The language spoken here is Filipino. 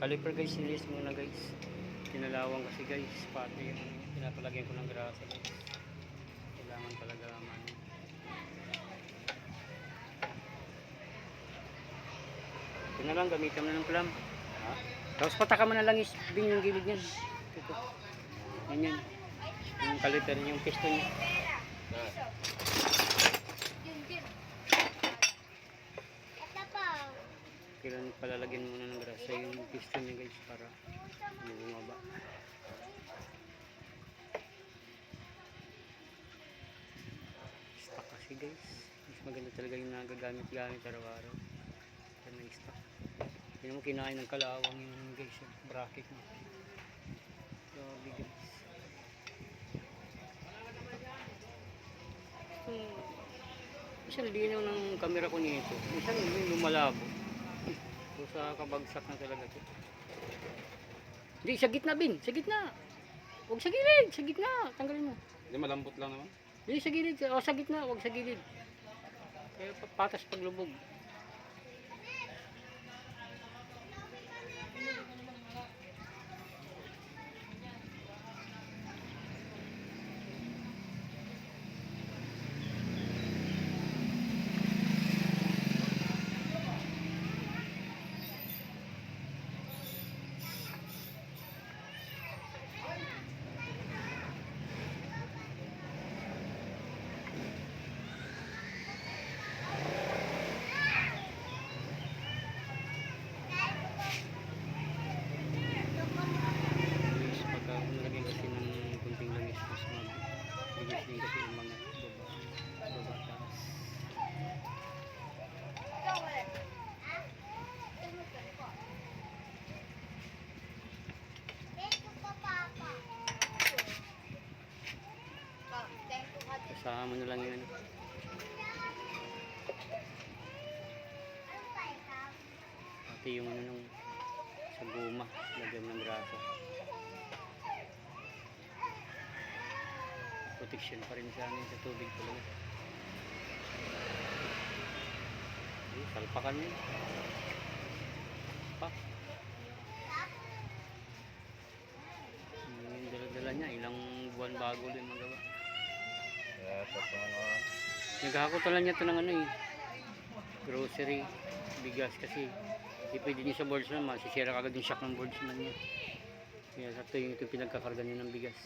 caliper guys, sinis muna guys. Tinalawang kasi guys, pati yung pinapalagyan ko ng grasa guys. Kailangan talaga naman. Ito na lang, gamitan mo na ng plum. Ha? Tapos pataka mo na lang yung gilid niyan. Ito. Ganyan. Yung caliper, yung piston niya. Kailangan palalagyan muna ng grasa yung piston niya guys para bumaba. Stock kasi guys. Mas maganda talaga yung nagagamit-gamit araw-araw. Kaya may stock. Hindi mo kinain ng kalawang yung guys, yung bracket mo. Grabe guys. Minsan linaw ng camera ko nito. Minsan lumalabo. So sa kabagsak na talaga ito. Hindi, sa gitna bin. Sa gitna. Huwag sa gilid. Sa gitna. Tanggalin mo. Hindi, malambot lang naman. Hindi, sa gilid. O sa gitna. Huwag sa gilid. Kaya patas paglubog. Din kasi yung mga baba taas. Kasama na lang yun. Pati yung ano nung sa guma, lagyan ng grasa. Protection pa rin sa amin sa tubig talaga. Salpakan yun. Pa. Yung dala-dala niya, ilang buwan bago din magawa. Naghahakutan niya ito ng ano eh. Grocery, bigas kasi. Hindi pwede niya sa boardsman, masisira kagad yung shock ng boardsman niya. Kaya ito yung pinagkakarga niya ng bigas.